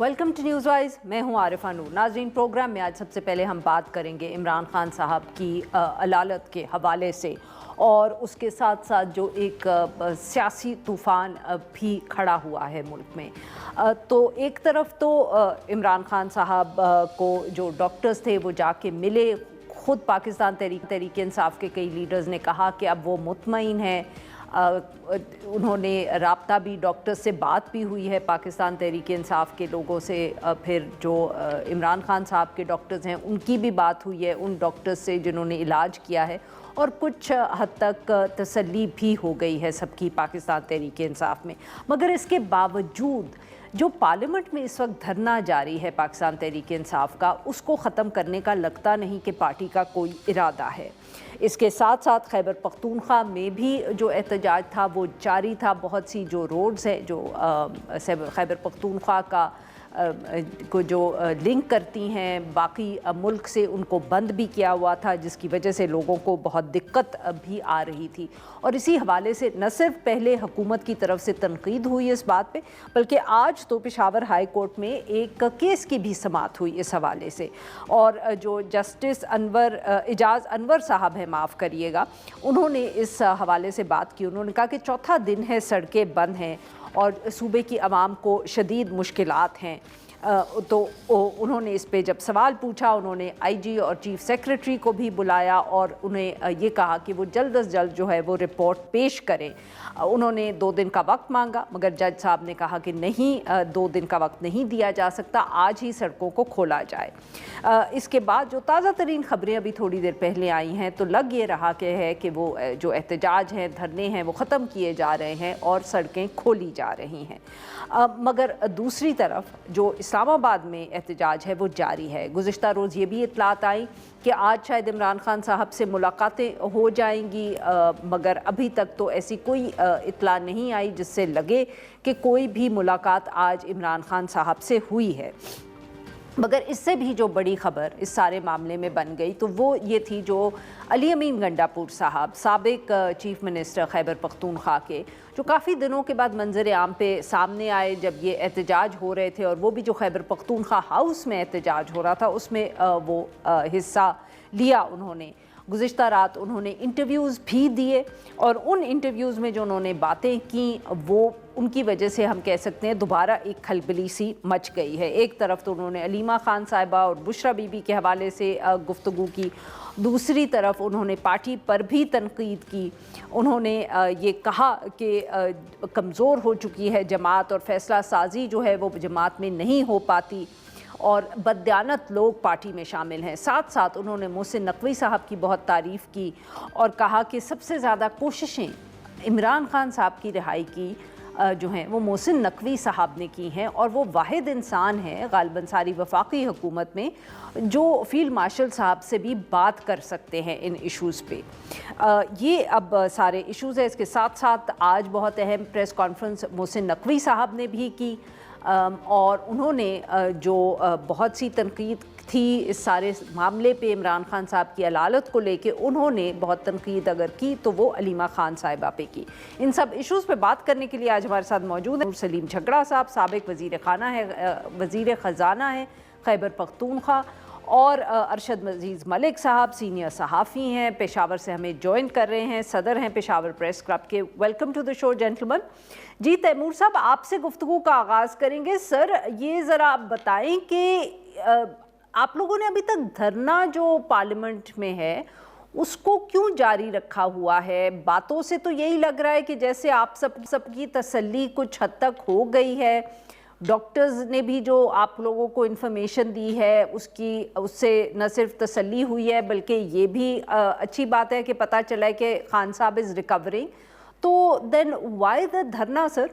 Welcome to news wise. मैं हूं आरिफा नूर। नाज़रीन, प्रोग्राम में आज सबसे पहले हम बात करेंगे इमरान खान साहब की अदालत के हवाले से, और उसके साथ साथ जो एक सियासी तूफ़ान भी खड़ा हुआ है मुल्क में। तो एक तरफ तो इमरान खान साहब को जो डॉक्टर्स थे वो जाके मिले। ख़ुद पाकिस्तान तहरीक इंसाफ के कई लीडर्स ने कहा कि अब वो मुतमईन हैं। उन्होंने राब्ता भी डॉक्टर्स से बात भी हुई है पाकिस्तान तहरीक इंसाफ के लोगों से। फिर जो इमरान खान साहब के डॉक्टर्स हैं उनकी भी बात हुई है उन डॉक्टर्स से जिन्होंने इलाज किया है, और कुछ हद तक तसल्ली भी हो गई है सबकी पाकिस्तान तहरीक इंसाफ में। मगर इसके बावजूद जो पार्लियामेंट में इस वक्त धरना जारी है पाकिस्तान तहरीक इंसाफ का, उसको ख़त्म करने का लगता नहीं कि पार्टी का कोई इरादा है। इसके साथ साथ खैबर पख्तूनख्वा में भी जो एहतजाज था वो जारी था। बहुत सी जो रोड्स हैं जो खैबर पख्तूनख्वा का को जो लिंक करती हैं बाकी मुल्क से, उनको बंद भी किया हुआ था, जिसकी वजह से लोगों को बहुत दिक्कत भी आ रही थी। और इसी हवाले से न सिर्फ पहले हुकूमत की तरफ से तनकीद हुई इस बात पे, बल्कि आज तो पेशावर हाई कोर्ट में एक केस की भी समाअत हुई इस हवाले से। और जो जस्टिस एजाज़ अनवर साहब हैं, माफ़ करिएगा, उन्होंने इस हवाले से बात की। उन्होंने कहा कि चौथा दिन है सड़कें बंद हैं और सूबे की आवाम को शदीद मुश्किलात हैं। तो उन्होंने इस पे जब सवाल पूछा, उन्होंने आईजी और चीफ सेक्रेटरी को भी बुलाया और उन्हें ये कहा कि वो जल्द अज जल्द जो है वो रिपोर्ट पेश करें। उन्होंने 2 दिन का वक्त मांगा, मगर जज साहब ने कहा कि नहीं, 2 दिन का वक्त नहीं दिया जा सकता, आज ही सड़कों को खोला जाए। इसके बाद जो ताज़ा तरीन ख़बरें अभी थोड़ी देर पहले आई हैं, तो लग ये रहा कि है कि वो जो एहतजाज हैं, धरने हैं, वो ख़त्म किए जा रहे हैं और सड़कें खोली जा रही हैं। मगर दूसरी तरफ जो इस्लामाबाद में एहतजाज है वो जारी है। गुज़िश्ता रोज़ ये भी इत्तलात आई कि आज शायद इमरान खान साहब से मुलाकातें हो जाएंगी, मगर अभी तक तो ऐसी कोई इत्तला नहीं आई जिससे लगे कि कोई भी मुलाकात आज इमरान खान साहब से हुई है। मगर इससे भी जो बड़ी ख़बर इस सारे मामले में बन गई तो वो ये थी जो अली अमीन गंडापुर साहब, साबिक चीफ़ मिनिस्टर खैबर पख्तूनख्वा के, जो काफ़ी दिनों के बाद मंजर आम पे सामने आए जब ये एहतजाज हो रहे थे, और वो भी जो खैबर पख्तूनख्वा हाउस में एहतजाज हो रहा था उसमें वो हिस्सा लिया उन्होंने। गुज़िश्ता रात उन्होंने इंटरव्यूज़ भी दिए, और उन इंटरव्यूज़ में जो उन्होंने बातें की वो उनकी वजह से हम कह सकते हैं दोबारा एक खलबली सी मच गई है। एक तरफ तो उन्होंने अलीमा खान साहिबा और बुशरा बीबी के हवाले से गुफ्तगू की, दूसरी तरफ उन्होंने पार्टी पर भी तनकीद की। उन्होंने ये कहा कि कमज़ोर हो चुकी है जमात और फ़ैसला साजी जो है वो जमात में नहीं हो पाती, और बददियानत लोग पार्टी में शामिल हैं। साथ साथ उन्होंने मोहसिन नकवी साहब की बहुत तारीफ़ की और कहा कि सबसे ज़्यादा कोशिशें इमरान खान साहब की रिहाई की जो हैं वो मोहसिन नकवी साहब ने की हैं, और वो वाहिद इंसान है गालिबन सारी वफाकी हुकूमत में जो फील्ड मार्शल साहब से भी बात कर सकते हैं इन इश्यूज़ पे। ये अब सारे इश्यूज़ हैं। इसके साथ साथ आज बहुत अहम प्रेस कॉन्फ्रेंस मोहसिन नकवी साहब ने भी की, और उन्होंने जो बहुत सी तनकीद थी इस सारे मामले पे इमरान खान साहब की अदालत को लेके, उन्होंने बहुत तनकीद अगर की तो वो अलीमा खान साहिबा पे की। इन सब इश्यूज़ पे बात करने के लिए आज हमारे साथ मौजूद हैं सलीम झगड़ा साहब, साबिक वज़ीर ख़ज़ाना है खैबर पख्तूनख्वा, और अरशद अजीज़ मलिक साहब सीनियर सहाफ़ी हैं, पेशावर से हमें ज्वाइन कर रहे हैं, सदर हैं पेशावर प्रेस क्लब के। Welcome to the show gentleman. जी तैमूर साहब, आपसे गुफ्तगू का आगाज़ करेंगे। सर, ये ज़रा आप बताएं कि आप लोगों ने अभी तक धरना जो पार्लियामेंट में है उसको क्यों जारी रखा हुआ है? बातों से तो यही लग रहा है कि जैसे आप सबकी तसल्ली कुछ हद तक हो गई है, डॉक्टर्स ने भी जो आप लोगों को इन्फॉर्मेशन दी है उससे न सिर्फ तसल्ली हुई है बल्कि ये भी अच्छी बात है कि पता चला है कि खान साहब इज़ रिकवरिंग। तो देन व्हाई द धरना सर?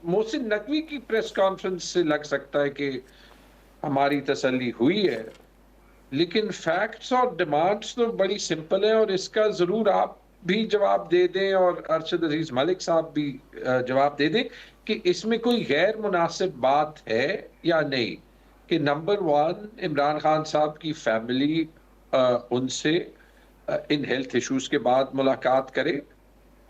मोहसिन नकवी की प्रेस कॉन्फ्रेंस से लग सकता है कि हमारी तसल्ली हुई है, लेकिन फैक्ट्स और डिमांड्स तो बड़ी सिंपल है, और इसका ज़रूर आप भी जवाब दे दें और अरशद अजीज़ मलिक साहब भी जवाब दे दें कि इसमें कोई गैर मुनासिब बात है या नहीं कि नंबर 1 इमरान खान साहब की फैमिली उनसे इन हेल्थ इश्यूज़ के बाद मुलाकात करे,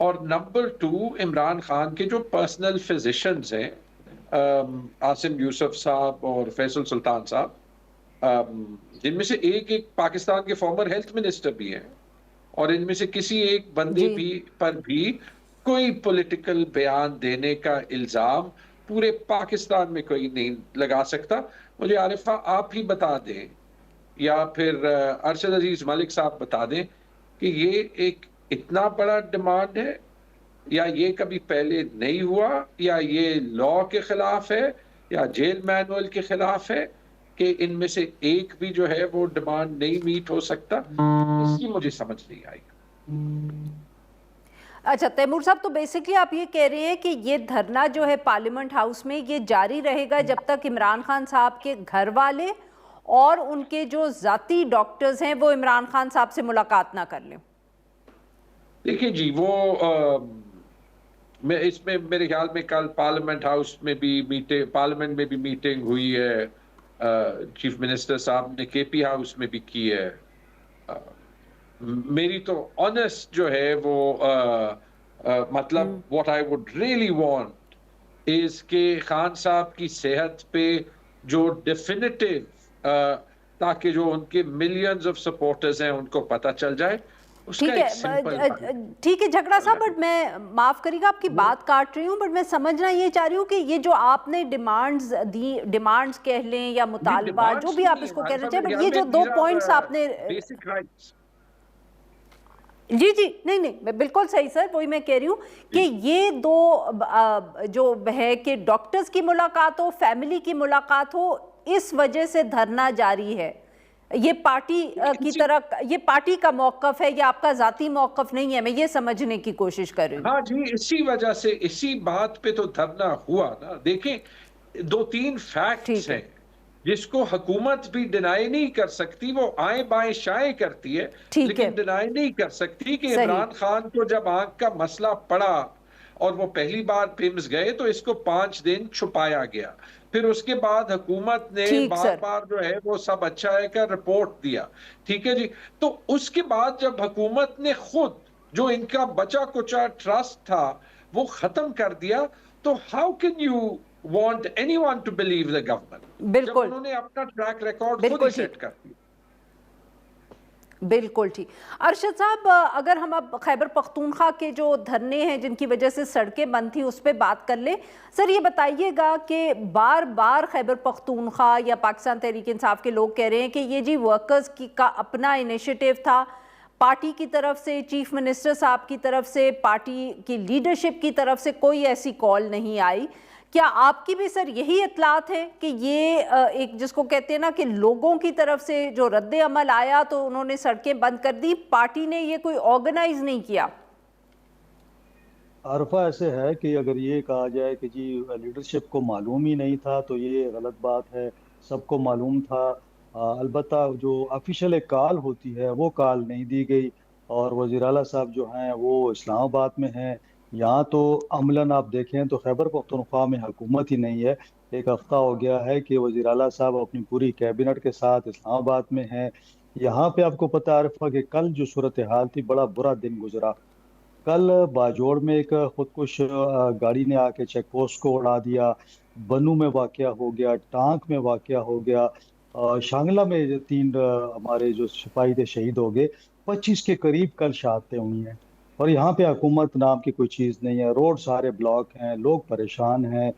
और नंबर 2 इमरान खान के जो पर्सनल फिजिशियंस हैं आसिम यूसुफ साहब और फैसल सुल्तान साहब, जिनमें से एक पाकिस्तान के फॉर्मर हेल्थ मिनिस्टर भी हैं, और इनमें से किसी एक बंदे जी। पर भी कोई पॉलिटिकल बयान देने का इल्जाम पूरे पाकिस्तान में कोई नहीं लगा सकता। मुझे आरिफा आप ही बता दें या फिर अरशद अजीज मलिक साहब बता दें कि ये एक इतना बड़ा डिमांड है, या ये कभी पहले नहीं हुआ, या ये लॉ के खिलाफ है, या जेल मैनुअल के खिलाफ है कि इनमें से एक भी जो है वो डिमांड नहीं मीट हो सकता। इसकी मुझे समझ नहीं आई। अच्छा तैमूर साहब, तो बेसिकली आप ये कह रहे हैं कि ये धरना जो है पार्लियामेंट हाउस में ये जारी रहेगा जब तक इमरान खान साहब के घर वाले और उनके जो जाती डॉक्टर्स हैं वो इमरान खान साहब से मुलाकात ना कर लें। देखिए जी, वो मैं इसमें मेरे ख्याल में कल पार्लियामेंट हाउस में भी पार्लियामेंट में भी मीटिंग हुई है, चीफ मिनिस्टर साहब ने केपी हाउस में भी की है। मेरी तो ऑनेस्ट जो है वो मतलब what I would really want is के खान साहब की सेहत पे जो डेफिनेटिव, ताकि जो उनके मिलियंस ऑफ सपोर्टर्स हैं उनको पता चल जाए। ठीक है, ठीक है झगड़ा साहब, बट मैं माफ करिएगा आपकी बात काट रही हूँ, बट मैं समझना ये चाह रही हूँ कि ये जो आपने डिमांड्स दी, डिमांड्स कह लें या मुतालबा, जो भी आप इसको कहना चाहिए, बट ये जो 2 पॉइंट्स आपने, बेसिक राइट्स। जी जी, नहीं नहीं, बिल्कुल सही सर, वही मैं कह रही हूँ कि ये 2 जो है कि डॉक्टर्स की मुलाकात हो, फैमिली की मुलाकात हो, इस वजह से धरना जारी है। ये पार्टी की तरह, ये पार्टी का मौकफ है या आपका जाती मौकफ नहीं है, मैं ये समझने की कोशिश कर रही हूँ। हाँ जी, इसी वजह से, इसी बात पे तो धरना हुआ ना। देखें, 2-3 फैक्ट्स हैं जिसको हुकूमत भी डिनाई नहीं कर सकती, वो आए बाएं शाएं करती है, लेकिन डिनाई नहीं कर सकती कि इमरान खान को जब आंख का मसला पड़ा और वो पहली बार पिम्स गए तो इसको 5 दिन छुपाया गया। फिर उसके बाद हुकूमत ने बार बार जो है वो सब अच्छा है का रिपोर्ट दिया। ठीक है जी, तो उसके बाद जब हुकूमत ने खुद जो इनका बचा कुचा ट्रस्ट था वो खत्म कर दिया, तो how can you want anyone to believe the government? बिल्कुल, जब उन्होंने अपना ट्रैक रिकॉर्ड खुद ही सेट कर दिया। बिल्कुल ठीक। अरशद साहब, अगर हम अब खैबर पख्तूनख्वा के जो धरने हैं जिनकी वजह से सड़कें बंद थी उस पर बात कर ले, सर ये बताइएगा कि बार बार खैबर पख्तूनख्वा या पाकिस्तान तहरीक इंसाफ के लोग कह रहे हैं कि ये जी वर्कर्स का अपना इनिशिएटिव था, पार्टी की तरफ से, चीफ मिनिस्टर साहब की तरफ से, पार्टी की लीडरशिप की तरफ से कोई ऐसी कॉल नहीं आई। क्या आपकी भी सर यही इतलात है कि ये एक जिसको कहते हैं ना कि लोगों की तरफ से जो रद्द अमल आया तो उन्होंने सड़कें बंद कर दी, पार्टी ने ये कोई ऑर्गेनाइज नहीं किया? आरफा ऐसे है कि अगर ये कहा जाए कि जी लीडरशिप को मालूम ही नहीं था तो ये गलत बात है। सबको मालूम था, अलबत्ता जो ऑफिशियल एक कॉल होती है वो कॉल नहीं दी गई। और वज़ीर आला साहब जो हैं वो इस्लामाबाद में हैं। यहाँ तो अमलन आप देखें तो खैबर पख्तूनख्वा में हुकूमत ही नहीं है। एक हफ्ता हो गया है कि वज़ीर आला साहब अपनी पूरी कैबिनेट के साथ इस्लामाबाद में हैं। यहाँ पे आपको पता है आरफा कि कल जो सूरत हाल थी, बड़ा बुरा दिन गुजरा। कल बाजोड़ में एक खुदकुश गाड़ी ने आके चेक पोस्ट को उड़ा दिया, बनू में वाकया हो गया, टांक में वाकया हो गया, शांगला में 3 हमारे जो सिपाही थे शहीद हो गए। 25 के करीब कल शहादतें हुई हैं और यहाँ पे हुकूमत नाम की कोई चीज़ नहीं है। रोड सारे ब्लॉक हैं, लोग परेशान हैं।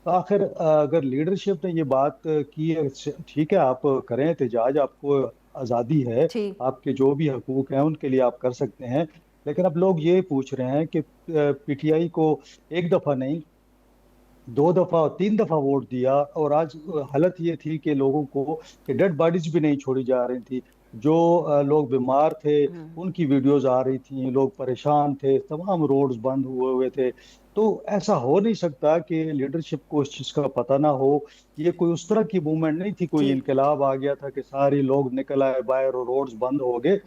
तो आखिर अगर लीडरशिप ने ये बात की है, ठीक है आप करें एहतजाज, आपको आज़ादी है, आपके जो भी हकूक हैं उनके लिए आप कर सकते हैं। लेकिन अब लोग ये पूछ रहे हैं कि पीटीआई को 1 दफ़ा नहीं 2 दफ़ा और 3 दफ़ा वोट दिया, और आज हालत ये थी कि लोगों को कि डेड बॉडीज भी नहीं छोड़ी जा रही थी। जो लोग बीमार थे उनकी वीडियोस आ रही थी, लोग परेशान थे, तमाम रोड्स बंद हुए हुए थे। तो ऐसा हो नहीं सकता कि लीडरशिप को इस चीज़ का पता ना हो। ये कोई उस तरह की मूवमेंट नहीं थी, कोई इनकलाब आ गया था कि सारे लोग निकल आए बाहर और रोड्स बंद हो गए।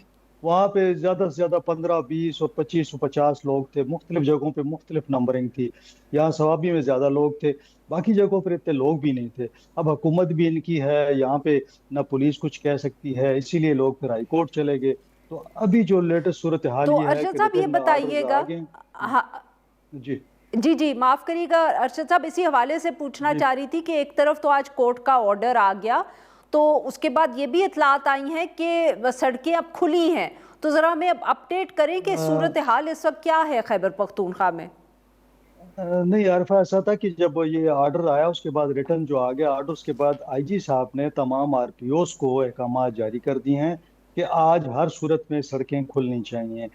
वहाँ पे ज़्यादा से ज़्यादा 15, 20 और 25 और 50 लोग थे। मुख्तलिफ जगहों पे मुख्तलिफ नंबरिंग थी। यहाँ सवाबी में ज़्यादा लोग थे, बाकी जगहों पर इतने लोग भी नहीं थे। अब हुकूमत भी इनकी है, यहाँ पे ना पुलिस कुछ कह सकती है, इसीलिए लोग फिर हाई कोर्ट चले गए। तो अभी जो लेटेस्ट सूरत हाल तो ये है अरशद साहब ये बताइएगा, जी जी माफ़ करिएगा अरशद साहब, इसी हवाले से पूछना चाह रही थी कि एक तरफ तो आज कोर्ट का ऑर्डर आ गया, तो उसके बाद ये भी इतलात आई हैं कि सड़कें अब खुली हैं, तो ज़रा हमें अब अपडेट करें कि सूरत हाल इस वक्त क्या है खैबर पख्तूनख्वा में। नहीं आरिफा, ऐसा था कि जब ये ऑर्डर आया उसके बाद रिटर्न जो आ गया ऑर्डर, उसके बाद आईजी साहब ने तमाम आरपीओस को अहकाम जारी कर दिए हैं कि आज हर सूरत में सड़कें खुलनी चाहिए।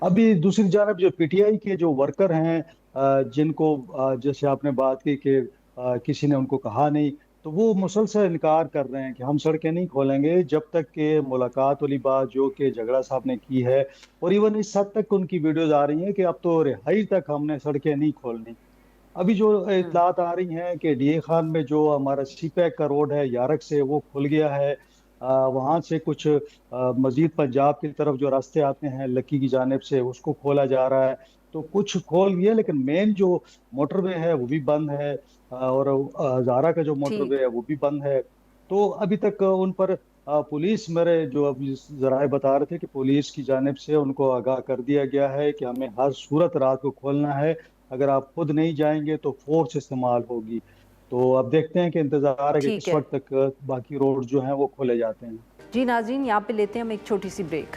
अभी दूसरी जानब जो पीटीआई के जो वर्कर हैं, जिनको जैसे आपने बात की कि किसी ने उनको कहा नहीं, तो वो मुसलसल इनकार कर रहे हैं कि हम सड़कें नहीं खोलेंगे जब तक कि मुलाकात वाली बात जो कि झगड़ा साहब ने की है, और इवन इस हद तक उनकी वीडियोज आ रही हैं कि अब तो रिहाई तक हमने सड़कें नहीं खोलनी। अभी जो इतलात आ रही हैं कि डीए खान में जो हमारा सी पैक का रोड है यारक से, वो खुल गया है। वहाँ से कुछ मजीद पंजाब की तरफ जो रास्ते आते हैं लक्की की जानिब से, उसको खोला जा रहा है। तो कुछ खोल गया, लेकिन मेन जो मोटरवे है वो भी बंद है, और हजारा का जो मोटरवे है वो भी बंद है। तो अभी तक उन पर पुलिस, मेरे जो अभी जराए बता रहे थे कि पुलिस की जानिब से उनको आगाह कर दिया गया है कि हमें हर सूरत रात को खोलना है, अगर आप खुद नहीं जाएंगे तो फोर्स इस्तेमाल होगी। तो अब देखते हैं कि इंतजार है कि किस वक्त तक बाकी रोड जो हैं वो खोले जाते हैं। जी नाज़रीन, यहाँ पे लेते हैं हम एक छोटी सी ब्रेक।